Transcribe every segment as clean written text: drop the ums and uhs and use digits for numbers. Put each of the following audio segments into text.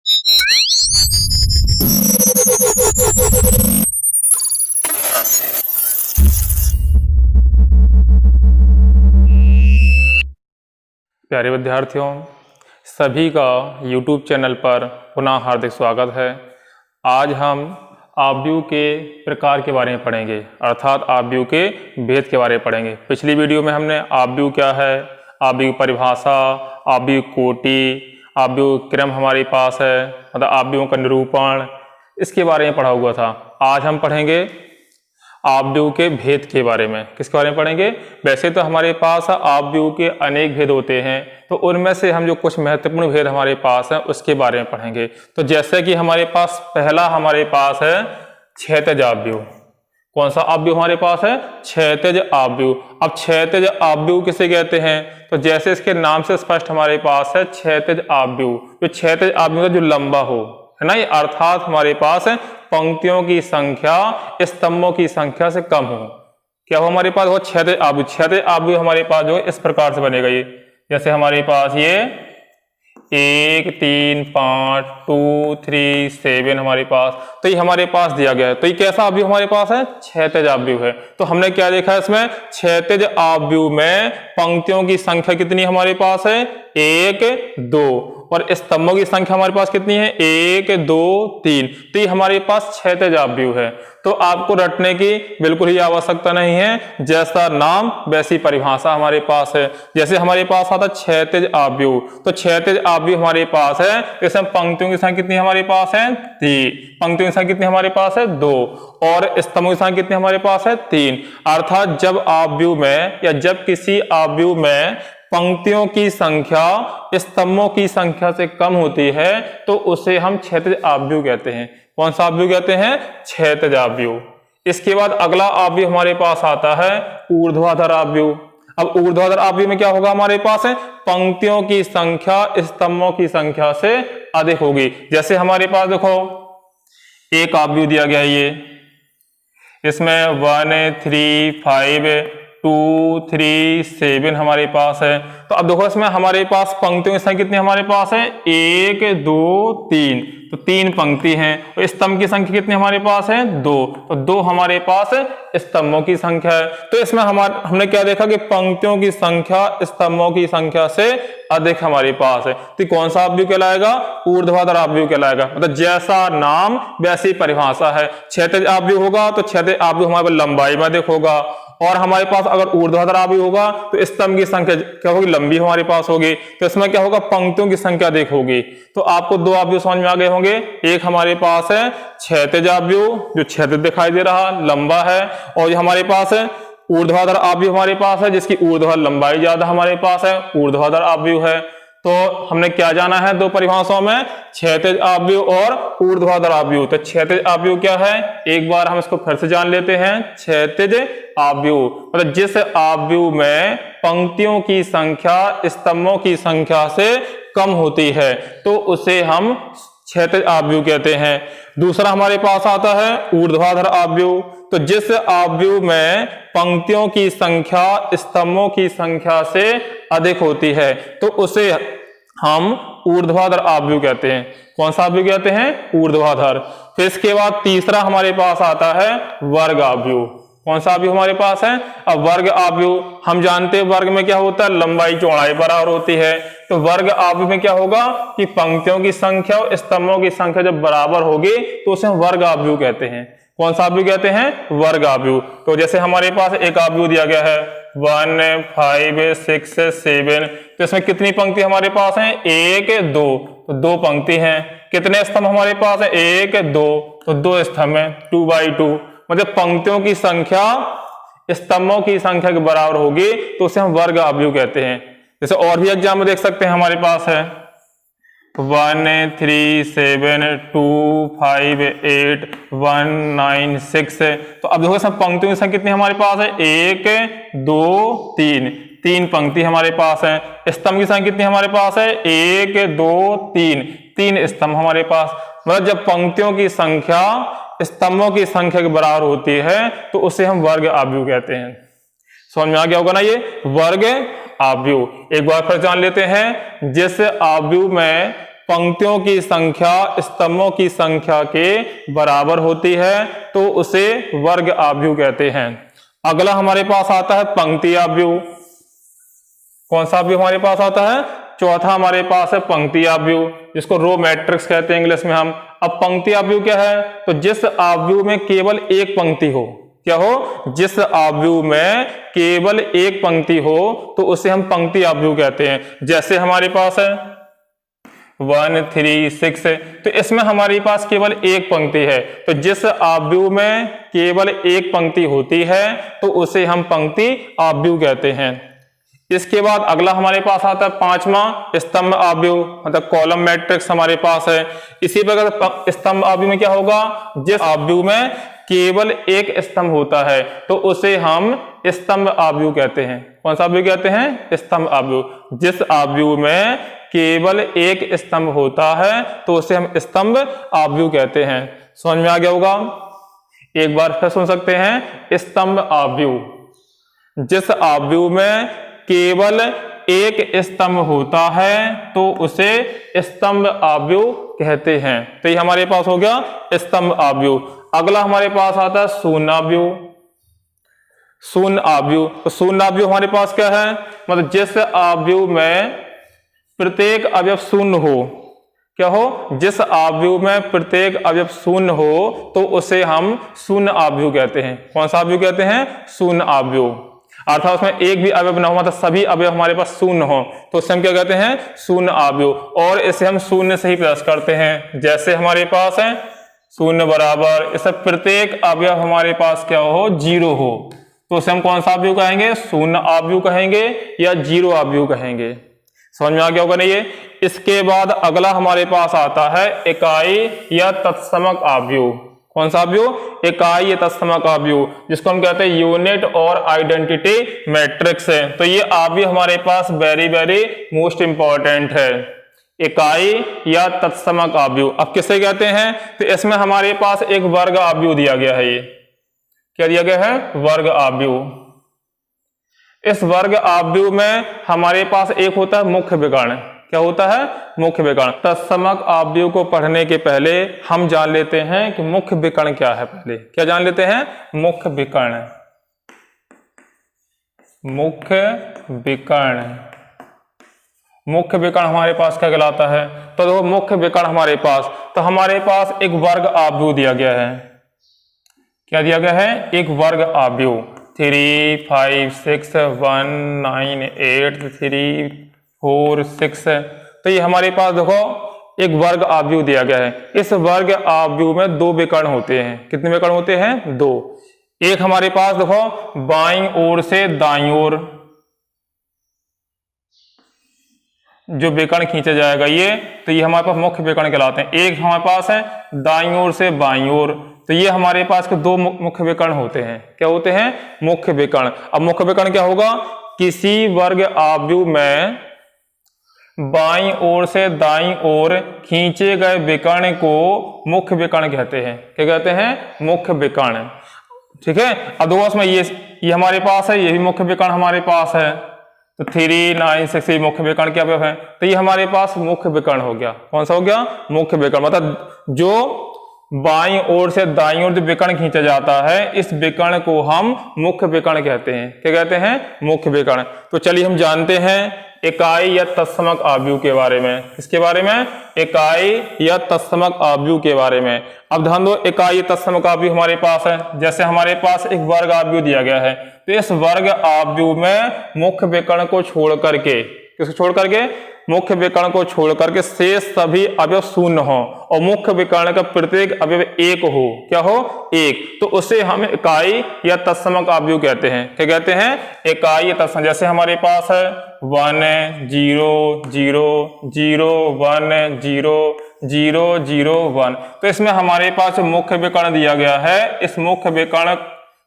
प्यारे विद्यार्थियों, सभी का YouTube चैनल पर पुनः हार्दिक स्वागत है। आज हम आव्यूह के प्रकार के बारे में पढ़ेंगे, अर्थात आव्यूह के भेद के बारे में पढ़ेंगे। पिछली वीडियो में हमने आव्यूह क्या है, आव्यूह परिभाषा, आव्यूह कोटि, आव्यूह क्रम हमारे पास है, मतलब आव्यूहों का निरूपण, इसके बारे में पढ़ा हुआ था। आज हम पढ़ेंगे आव्यूह के भेद के बारे में। किसके बारे में पढ़ेंगे? वैसे तो हमारे पास आव्यूह के अनेक भेद होते हैं, तो उनमें से हम जो कुछ महत्वपूर्ण भेद हमारे पास हैं उसके बारे में पढ़ेंगे। तो जैसे कि हमारे पास पहला हमारे पास है क्षैतिज आव्यूह। कौन सा आव्यूह हमारे पास है? क्षैतिज आव्यूह। अब क्षैतिज आव्यूह किसे कहते हैं? तो जैसे इसके नाम से स्पष्ट हमारे पास है क्षैतिज आव्यूह। जो क्षैतिज आव्यूह जो लंबा हो, है ना, अर्थात हमारे पास पंक्तियों की संख्या स्तंभों की संख्या से कम हो। क्या हो हमारे पास? वो क्षैतिज आव्यूह। क्षैतिज आव्यूह हमारे पास जो है इस प्रकार से बनेगा। ये जैसे हमारे पास ये 1 3 5 2 3 7 हमारे पास, तो ये हमारे पास दिया गया है। तो ये कैसा आव्यूह हमारे पास है? क्षैतिज आव्यूह है। तो हमने क्या देखा है इसमें? क्षैतिज आव्यूह में पंक्तियों की संख्या कितनी हमारे पास है? 1 2, और स्तंभों की संख्या हमारे पास कितनी है? 1 2 3। तो ये हमारे पास क्षैतिज आव्यूह है। तो आपको रटने की बिल्कुल ही आवश्यकता नहीं है, जैसा नाम वैसी परिभाषा हमारे पास है। जैसे हमारे पास आता क्षैतिज आव्यूह, तो क्षैतिज आव्यूह हमारे पास है, इसमें पंक्तियों की संख्या कितनी हमारे पास है? 3। पंक्तियों की संख्या कितनी हमारे पास है? 2, और स्तंभों की संख्या कितनी हमारे पास है? 3। अर्थात जब आव्यूह में या जब किसी आव्यूह में पंक्तियों की संख्या स्तंभों की संख्या से कम होती है तो उसे हम क्षैतिज आव्यूह कहते हैं। कौन सा आव्यूह कहते हैं? क्षैतिज आव्यूह। इसके बाद अगला आव्यूह हमारे पास आता है ऊर्ध्वाधर आव्यूह। अब ऊर्ध्वाधर आव्यूह में क्या होगा हमारे पास है? पंक्तियों की संख्या स्तंभों की संख्या से अधिक होगी। जैसे हमारे पास देखो एक आव्यूह दिया गया है, ये इसमें 1 3 5 2 3 7 हमारे पास है। तो अब देखो इसमें हमारे पास पंक्तियों की संख्या कितनी हमारे पास है? 1 2 3, तो 3 पंक्ति हैं। और स्तंभ की संख्या कितनी हमारे पास है? 2, तो 2 हमारे पास स्तंभों की संख्या है। तो इसमें हमने क्या देखा कि पंक्तियों की संख्या स्तंभों की संख्या से अधिक हमारे पास है। तो कौन सा आव्यूह कहलाएगा? ऊर्ध्वाधर आव्यूह कहलाएगा। मतलब जैसा नाम वैसी परिभाषा है। क्षैतिज आव्यूह होगा तो क्षैतिज आव्यूह हमारे पास लंबाई में अधिक होगा, और हमारे पास अगर ऊर्ध्वाधर आव्यूह होगा तो स्तंभ की संख्या क्या होगी? लंबी हमारे पास होगी। तो इसमें क्या होगा? पंक्तियों की संख्या अधिक होगी। तो आपको दो आव्यूह समझ में आ गए होंगे। एक हमारे पास है क्षैतिज आव्यूह, जो क्षैतिज दिखाई दे रहा लंबा है, और ये हमारे पास है ऊर्ध्वाधर आव्यूह हमारे पास है, जिसकी ऊर्ध्वाधर लंबाई ज्यादा हमारे पास है, ऊर्ध्वाधर आव्यूह है। तो हमने क्या जाना है दो परिभाषाओं में? क्षैतिज आव्यूह और ऊर्ध्वाधर आव्यूह। तो क्षैतिज आव्यूह क्या है? एक बार हम इसको फिर से जान लेते हैं। क्षैतिज आव्यूह मतलब जिस आव्यूह में पंक्तियों की संख्या स्तंभों की संख्या से कम होती है तो उसे हम क्षैतिज आव्यूह कहते हैं। दूसरा हमारे पास आता है ऊर्ध्वाधर आव्यूह। तो जिस आव्यूह में पंक्तियों की संख्या स्तंभों की संख्या से अधिक होती है तो उसे हम ऊर्ध्वाधर आव्यूह कहते हैं। कौन सा आव्यूह कहते हैं? ऊर्ध्वाधर। फिर इसके बाद तीसरा हमारे पास आता है वर्ग आव्यूह। कौन सा आव्यूह हमारे पास है? अब वर्ग आव्यूह हम जानते हैं वर्ग में क्या होता है? लंबाई चौड़ाई बराबर होती है। तो वर्ग आव्यूह में क्या होगा कि पंक्तियों की संख्या और स्तंभों की संख्या जब बराबर होगी तो उसे हम वर्ग आव्यूह कहते हैं। कौन सा आव्यूह कहते हैं? वर्ग आव्यूह। तो जैसे हमारे पास एक आव्यूह दिया गया है 1 5 6 7, तो इसमें कितनी पंक्ति हमारे पास है? 1 2, तो 2 पंक्ति हैं। कितने स्तंभ हमारे पास है? 1 2, तो 2 स्तंभ है, 2/2। मतलब पंक्तियों की संख्या स्तंभों की संख्या के बराबर होगी तो उसे हम वर्ग आव्यूह कहते हैं। जैसे और भी एग्जाम्पल देख सकते हैं हमारे पास है 1 3 7 2 5 8 1 9 6। तो अब देखो इसमें पंक्तियों की संख्या कितनी हमारे पास है? 1 2 3, 3 पंक्ति हमारे पास है। स्तंभ की संख्या कितनी हमारे पास है? 1 2 3, 3 स्तंभ हमारे पास। मतलब जब पंक्तियों की संख्या स्तंभों की संख्या के बराबर होती है तो उसे हम वर्ग आव्यूह कहते हैं। समझ में आ गया होगा ना ये वर्ग आव्यूह। एक बार फिर जान लेते हैं। जिस आव्यूह में पंक्तियों की संख्या स्तंभों की संख्या के बराबर होती है तो उसे वर्ग आव्यूह कहते हैं। अगला हमारे पास आता है पंक्ति आव्यूह। कौन सा आव्यूह हमारे पास आता है? चौथा हमारे पास है पंक्ति आव्यूह, जिसको रो मैट्रिक्स कहते हैं इंग्लिश में हम। अब पंक्ति आव्यूह क्या है? तो जिस आव्यूह में केवल एक पंक्ति हो, क्या हो? जिस आव्यूह में केवल एक पंक्ति हो तो उसे हम पंक्ति आव्यूह कहते हैं। जैसे हमारे पास है 1 3 6, तो इसमें हमारे पास केवल एक पंक्ति है, तो जिस आव्यूह में केवल एक पंक्ति होती है तो उसे हम पंक्ति आव्यूह कहते हैं। इसके बाद अगला हमारे पास आता है पांचवा स्तंभ आव्यूह, मतलब कॉलम मैट्रिक्स हमारे पास है। इसी प्रकार स्तंभ आव्यूह में क्या होगा? जिस आव्यूह में केवल एक स्तंभ होता है तो उसे हम स्तंभ आव्यूह कहते हैं। कौन सा आव्यूह कहते हैं? स्तंभ आव्यूह। जिस आव्यूह में केवल एक स्तंभ होता है तो उसे हम स्तंभ आव्यूह कहते हैं। समझ में आ गया होगा? एक बार फिर सुन सकते हैं। स्तंभ आव्यूह, जिस आव्यूह में केवल एक स्तंभ होता है तो उसे स्तंभ आव्यूह कहते हैं। तो ये हमारे पास हो गया स्तंभ आव्यूह। अगला हमारे पास आता है शून्य आव्यूह। शून्य आव्यूह, तो शून्य आव्यूह हमारे पास क्या है? मतलब जिस आव्यूह में प्रत्येक अवयव शून्य हो, क्या हो? जिस आव्यूह में प्रत्येक अवयव शून्य हो तो उसे हम शून्य आव्यूह कहते हैं। कौन सा आव्यूह कहते हैं? शून्य आव्यूह। अर्थात उसमें एक भी अवयव न हो, मतलब सभी अवयव हमारे पास शून्य हो तो उसे हम क्या कहते हैं? शून्य आव्यूह। और इसे हम शून्य से ही प्रयास करते हैं। जैसे हमारे पास है शून्य बराबर, इसे प्रत्येक अवयव हमारे पास क्या हो? 0 हो, तो उसे हम कौन सा आव्यूह कहेंगे? शून्य आव्यूह कहेंगे या 0 आव्यूह कहेंगे। समझ में आ गया होगा नहीं ये? इसके बाद अगला हमारे पास आता है इकाई या तत्समक आव्यूह। कौन सा आव्यूह? इकाई या तत्समक आव्यूह, जिसको हम कहते हैं यूनिट और आइडेंटिटी मैट्रिक्स है। तो ये आव्यूह हमारे पास वेरी वेरी मोस्ट इंपॉर्टेंट है, इकाई या तत्समक आव्यूह। अब किसे कहते हैं? तो इसमें हमारे पास एक वर्ग आव्यूह दिया गया है। ये क्या दिया गया है? वर्ग आव्यूह। इस वर्ग आव्यूह में हमारे पास एक होता है मुख्य विकर्ण। क्या होता है? मुख्य विकर्ण। तत्समक आव्यूह को पढ़ने के पहले हम जान लेते हैं कि मुख्य विकर्ण क्या है। पहले क्या जान लेते हैं? मुख्य विकर्ण। मुख्य विकर्ण, मुख्य विकर्ण हमारे पास क्या कहलाता है? तो देखो मुख्य विकर्ण हमारे पास, तो हमारे पास एक वर्ग आव्यूह दिया गया है। क्या दिया गया है? एक वर्ग आव्यूह 3 5 6 1 9 8 3 4 6। तो ये हमारे पास देखो एक वर्ग आव्यूह दिया गया है। इस वर्ग आव्यूह में 2 विकर्ण होते हैं। कितने विकर्ण होते हैं? 2। एक हमारे पास देखो बाईं ओर से दाईं ओर जो विकर्ण खींचा जाएगा ये, तो ये हमारे पास मुख्य विकर्ण कहलाते हैं। एक हमारे पास है दाईं ओर से बाईं ओर, तो ये हमारे पास के 2 मुख्य विकर्ण होते हैं। क्या होते हैं? मुख्य विकर्ण। अब मुख्य विकर्ण क्या होगा? किसी वर्ग आव्यूह में बाईं ओर से दाईं ओर खींचे गए विकर्ण को मुख्य विकर्ण कहते हैं। क्या कहते हैं? मुख्य विकर्ण। ठीक है। अब देखो उसमें ये हमारे पास है, ये भी मुख्य विकर्ण हमारे पास है। तो 3 9 6 मुख्य विकर्ण क्या है? तो ये हमारे पास मुख्य विकर्ण हो गया। कौन सा हो गया? मुख्य विकर्ण। मतलब जो बाईं ओर से दाईं ओर जो विकर्ण खींचा जाता है, इस विकर्ण को हम मुख्य विकर्ण कहते हैं। क्या कहते हैं? मुख्य विकर्ण। तो चलिए हम जानते हैं इकाई या तत्समक आव्यूह के बारे में। किसके बारे में? इकाई या तत्समक आव्यूह के बारे में। अब ध्यान दो, इकाई या तत्समक आव्यूह हमारे पास है। जैसे हमारे पास एक वर्ग आव्यूह दिया गया है, तो इस वर्ग आव्यूह में मुख्य विकर्ण को छोड़ करके, किसको छोड़ करके? मुख्य विकर्ण को छोड़ करके शेष सभी अवयव शून्य हो और मुख्य विकर्ण का प्रत्येक अवयव 1 हो। क्या हो? 1। तो उसे हम इकाई या तत्समक आव्यूह कहते हैं। क्या कहते हैं? इकाई या तत्समक। जैसे हमारे पास है 1 0 0 0 1 0 0 0 1। तो इसमें हमारे पास मुख्य विकर्ण दिया गया है, इस मुख्य विकर्ण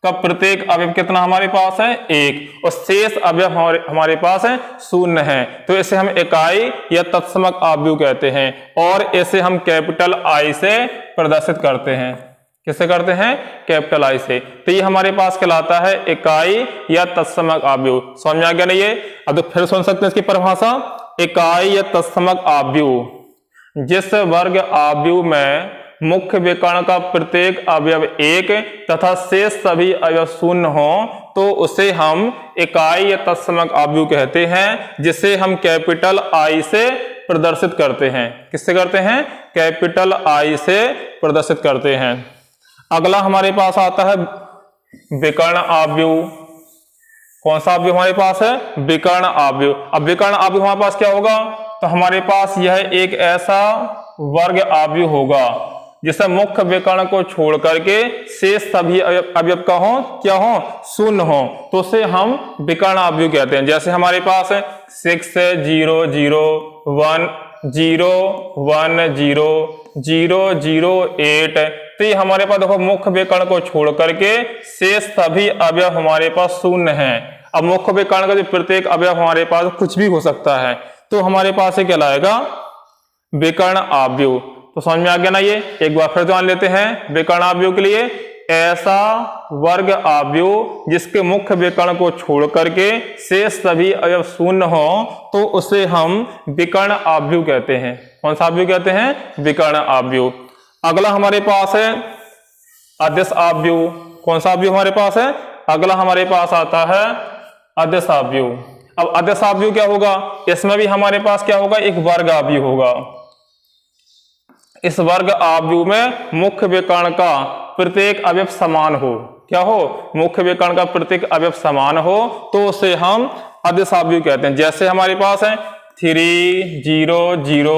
का प्रत्येक अवयव कितना हमारे पास है? 1, और शेष अवयव हमारे पास है 0 है। तो इसे हम इकाई या तत्समक आव्यूह कहते हैं और इसे हम कैपिटल I से प्रदर्शित करते हैं। किससे करते हैं? कैपिटल I से। तो ये हमारे पास कहलाता है इकाई या तत्समक आव्यूह। समझ में आ गया नहीं ये? अब तो फिर सुन सकते हैं इसकी परिभाषा। इकाई या तत्समक आव्यूह जिस वर्ग आव्यूह में मुख्य विकर्ण का प्रत्येक अवयव एक तथा शेष सभी अवयव शून्य हो तो उसे हम इकाई या तत्समक आव्यूह कहते हैं, जिसे हम कैपिटल आई से प्रदर्शित करते हैं। किससे करते हैं? कैपिटल आई से प्रदर्शित करते हैं। अगला हमारे पास आता है विकर्ण आव्यूह। कौन सा आव्यूह हमारे पास है? विकर्ण आव्यूह। अब विकर्ण आव्यूह हमारे पास क्या होगा? तो हमारे पास यह एक ऐसा वर्ग आव्यूह होगा जिसमें मुख्य विकर्ण को छोड़ करके शेष सभी अवयव का हो क्या हो? शून्य हो, तो उसे हम विकर्ण आव्यूह कहते हैं। जैसे हमारे पास है 6 0 0 1 0 1 0 0 0 8। तो ये हमारे पास देखो मुख्य विकर्ण को छोड़ करके शेष सभी अवयव हमारे पास शून्य हैं। अब मुख्य विकर्ण का जो प्रत्येक अवयव हमारे पास कुछ भी हो सकता है, तो हमारे पास ये कहलाएगा विकर्ण आव्यूह। तो समझ में आ गया ना? ये एक बार फिर जान लेते हैं विकर्ण आव्यूह के लिए। ऐसा वर्ग आव्यूह जिसके मुख्य विकर्ण को छोड़ करके शेष सभी अवयव शून्य हो तो उसे हम विकर्ण आव्यूह कहते हैं। कौन सा आव्यूह कहते हैं? विकर्ण आव्यूह। अगला हमारे पास है अदिश आव्यूह। कौन सा आव्यूह हमारे पास है? अगला हमारे पास आता है अदिश आव्यूह। अब अदिश आव्यूह क्या होगा? इसमें भी हमारे पास क्या होगा? एक वर्ग आव्यूह होगा। इस वर्ग आव्यूह में मुख्य विकर्ण का प्रत्येक अवयव समान हो। क्या हो? मुख्य विकर्ण का प्रत्येक अवयव समान हो तो उसे हम अदिश आव्यूह कहते हैं। जैसे हमारे पास है 3 0 0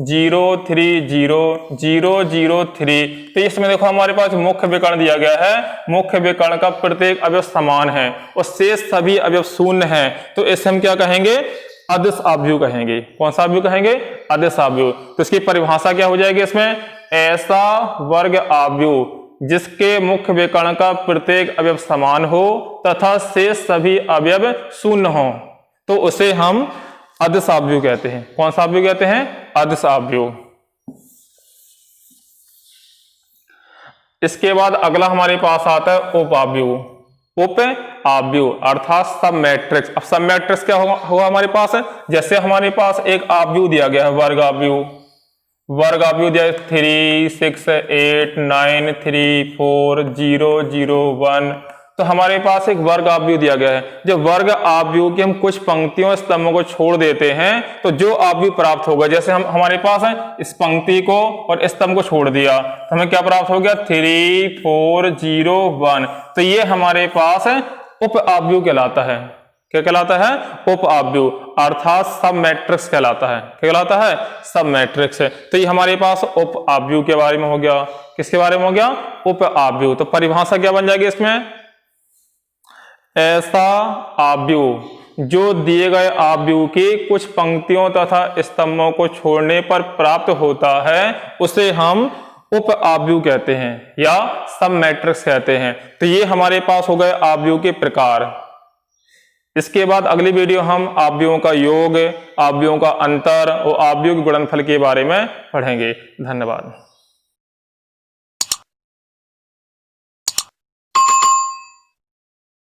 0 3 0 0 0 3। तो इसमें देखो हमारे पास मुख्य विकर्ण दिया गया है, मुख्य विकर्ण का प्रत्येक अवयव समान है और शेष सभी अवयव शून्य है, तो इसे हम क्या कहेंगे? अदिश आव्यूह कहेंगे। कौन सा आव्यूह कहेंगे? अदिश आव्यूह। तो इसकी परिभाषा क्या हो जाएगी इसमें? ऐसा वर्ग आव्यूह जिसके मुख्य विकर्ण का प्रत्येक अवयव समान हो तथा शेष सभी अवयव शून्य हो तो उसे हम अदिश आव्यूह कहते हैं। कौन सा आव्यूह कहते हैं? अदिश आव्यूह। इसके बाद अगला हमारे पास आता है उप आव्यूह। उप आव्यूह अर्थात सब मैट्रिक्स। अब सब मैट्रिक्स क्या होगा हमारे पास है? जैसे हमारे पास एक आव्यूह दिया गया है वर्ग आव्यूह। वर्ग आव्यूह दिया 3 6 8 9 3 4 0 0 1। तो हमारे पास एक वर्ग आव्यूह दिया गया है। जब वर्ग आव्यूह की हम कुछ पंक्तियों स्तंभों को छोड़ देते हैं तो जो आव्यूह प्राप्त होगा, जैसे हमारे पास है इस पंक्ति को और इस स्तंभ को छोड़ दिया तो हमें क्या प्राप्त हो गया? 3 4 0 1। तो ये हमारे पास है उप आव्यूह कहलाता है। क्या कहलाता है? उप आव्यूह अर्थात सब मैट्रिक्स कहलाता है। क्या कहलाता है? सब मैट्रिक्स है। तो ये हमारे पास उप आव्यूह के बारे में हो गया। किसके बारे में हो गया? उप आव्यूह। तो परिभाषा क्या बन जाएगी इसमें? ऐसा आव्यूह जो दिए गए आव्यूह की कुछ पंक्तियों तथा स्तंभों को छोड़ने पर प्राप्त होता है उसे हम उप आव्यूह कहते हैं या सब मैट्रिक्स कहते हैं। तो ये हमारे पास हो गए आव्यूह के प्रकार। इसके बाद अगली वीडियो हम आव्यूहों का योग, आव्यूहों का अंतर और आव्यूह के गुणनफल के बारे में पढ़ेंगे। धन्यवाद।